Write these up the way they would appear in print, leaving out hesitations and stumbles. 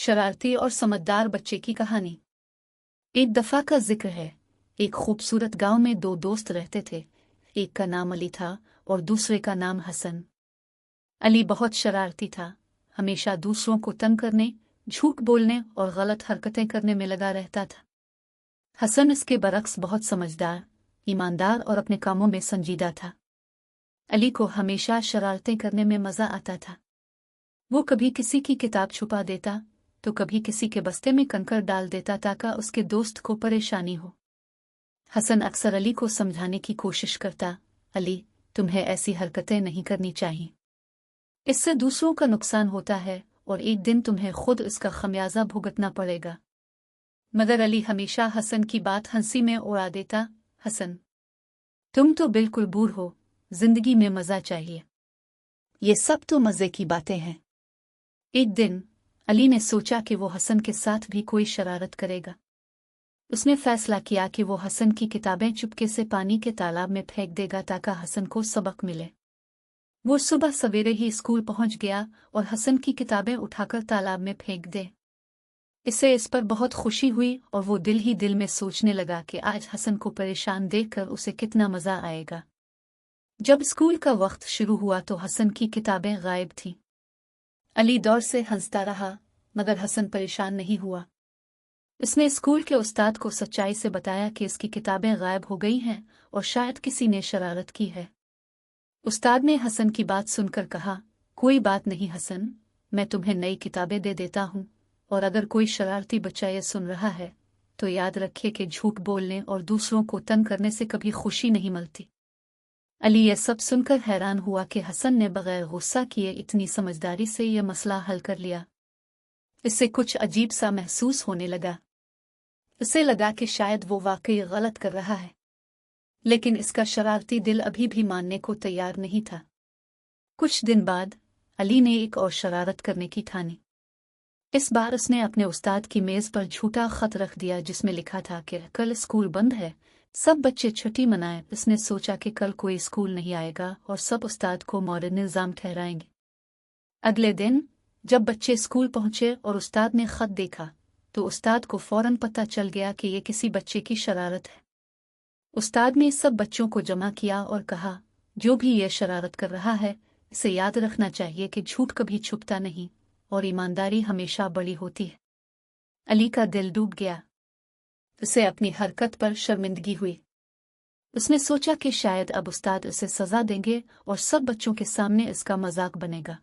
शरारती और समझदार बच्चे की कहानी। एक दफा का जिक्र है। एक खूबसूरत गांव में दो दोस्त रहते थे। एक का नाम अली था और दूसरे का नाम हसन। अली बहुत शरारती था, हमेशा दूसरों को तंग करने, झूठ बोलने और गलत हरकतें करने में लगा रहता था। हसन इसके बरक्स बहुत समझदार, ईमानदार और अपने कामों में संजीदा था। अली को हमेशा शरारतें करने में मजा आता था। वो कभी किसी की किताब छुपा देता तो कभी किसी के बस्ते में कंकड़ डाल देता ताकि उसके दोस्त को परेशानी हो। हसन अक्सर अली को समझाने की कोशिश करता, अली, तुम्हें ऐसी हरकतें नहीं करनी चाहिए, इससे दूसरों का नुकसान होता है और एक दिन तुम्हें खुद इसका खमियाजा भुगतना पड़ेगा। मगर अली हमेशा हसन की बात हंसी में उड़ा देता, हसन, तुम तो बिल्कुल बूढ़ हो, जिंदगी में मजा चाहिए, ये सब तो मजे की बातें हैं। एक दिन अली ने सोचा कि वो हसन के साथ भी कोई शरारत करेगा। उसने फैसला किया कि वो हसन की किताबें चुपके से पानी के तालाब में फेंक देगा ताकि हसन को सबक मिले। वो सुबह सवेरे ही स्कूल पहुंच गया और हसन की किताबें उठाकर तालाब में फेंक दे। इससे इस पर बहुत खुशी हुई और वो दिल ही दिल में सोचने लगा कि आज हसन को परेशान देखकर उसे कितना मजा आएगा। जब स्कूल का वक्त शुरू हुआ तो हसन की किताबें गायब थीं। अली दौर से हंसता रहा, मगर हसन परेशान नहीं हुआ। उसने स्कूल के उस्ताद को सच्चाई से बताया कि इसकी किताबें गायब हो गई हैं और शायद किसी ने शरारत की है। उस्ताद ने हसन की बात सुनकर कहा, कोई बात नहीं हसन, मैं तुम्हें नई किताबें दे देता हूँ, और अगर कोई शरारती बच्चा ये सुन रहा है तो याद रखिए कि झूठ बोलने और दूसरों को तंग करने से कभी खुशी नहीं मिलती। अली यह सब सुनकर हैरान हुआ कि हसन ने बगैर गुस्सा किए इतनी समझदारी से यह मसला हल कर लिया। इससे कुछ अजीब सा महसूस होने लगा। उसे लगा कि शायद वो वाकई गलत कर रहा है, लेकिन इसका शरारती दिल अभी भी मानने को तैयार नहीं था। कुछ दिन बाद अली ने एक और शरारत करने की ठानी। इस बार उसने अपने उस्ताद की मेज पर झूठा खत रख दिया जिसमें लिखा था कि कल स्कूल बंद है, सब बच्चे छुट्टी मनाएं। उसने सोचा कि कल कोई स्कूल नहीं आएगा और सब उस्ताद को मौर्य निज़ाम ठहराएंगे। अगले दिन जब बच्चे स्कूल पहुंचे और उस्ताद ने खत देखा तो उस्ताद को फौरन पता चल गया कि ये किसी बच्चे की शरारत है। उस्ताद ने सब बच्चों को जमा किया और कहा, जो भी ये शरारत कर रहा है इसे याद रखना चाहिए कि झूठ कभी छुपता नहीं और ईमानदारी हमेशा बड़ी होती है। अली का दिल डूब गया। उसे अपनी हरकत पर शर्मिंदगी हुई। उसने सोचा कि शायद अब उस्ताद उसे सजा देंगे और सब बच्चों के सामने इसका मजाक बनेगा।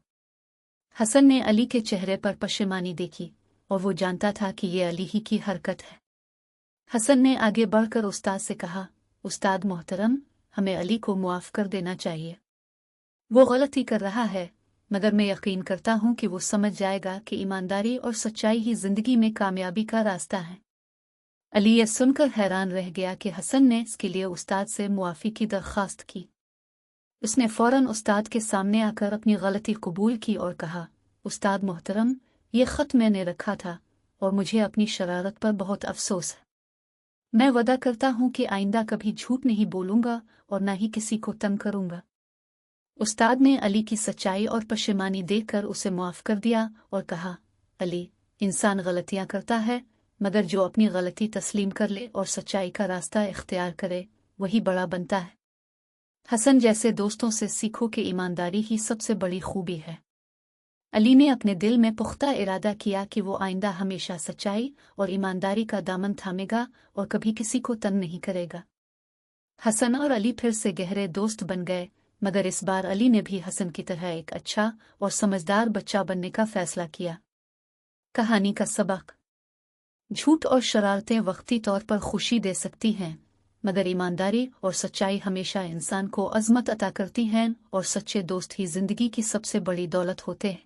हसन ने अली के चेहरे पर पशेमानी देखी और वो जानता था कि ये अली ही की हरकत है। हसन ने आगे बढ़कर उस्ताद से कहा, उस्ताद मोहतरम, हमें अली को मुआफ कर देना चाहिए। वो गलती कर रहा है, मगर मैं यकीन करता हूँ कि वो समझ जाएगा कि ईमानदारी और सच्चाई ही जिंदगी में कामयाबी का रास्ता है। अली यह सुनकर हैरान रह गया कि हसन ने इसके लिए उस्ताद से मुआफ़ी की दरख्वास्त की। उसने फौरन उस्ताद के सामने आकर अपनी गलती कबूल की और कहा, उस्ताद मोहतरम, ये ख़त मैंने रखा था और मुझे अपनी शरारत पर बहुत अफसोस है। मैं वादा करता हूँ कि आइंदा कभी झूठ नहीं बोलूँगा और न ही किसी को तंग करूँगा। उस्ताद ने अली की सच्चाई और पशेमानी देखकर उसे माफ़ कर दिया और कहा, अली, इंसान गलतियाँ करता है, मगर जो अपनी गलती तस्लीम कर ले और सच्चाई का रास्ता इख्तियार करे वही बड़ा बनता है। हसन जैसे दोस्तों से सीखो कि ईमानदारी ही सबसे बड़ी खूबी है। अली ने अपने दिल में पुख्ता इरादा किया कि वो आइंदा हमेशा सच्चाई और ईमानदारी का दामन थामेगा और कभी किसी को तंग नहीं करेगा। हसन और अली फिर से गहरे दोस्त बन गए, मगर इस बार अली ने भी हसन की तरह एक अच्छा और समझदार बच्चा बनने का फैसला किया। कहानी का सबक: झूठ और शरारतें वक्ती तौर पर खुशी दे सकती हैं, मगर ईमानदारी और सच्चाई हमेशा इंसान को अज़मत अता करती हैं और सच्चे दोस्त ही जिंदगी की सबसे बड़ी दौलत होते हैं।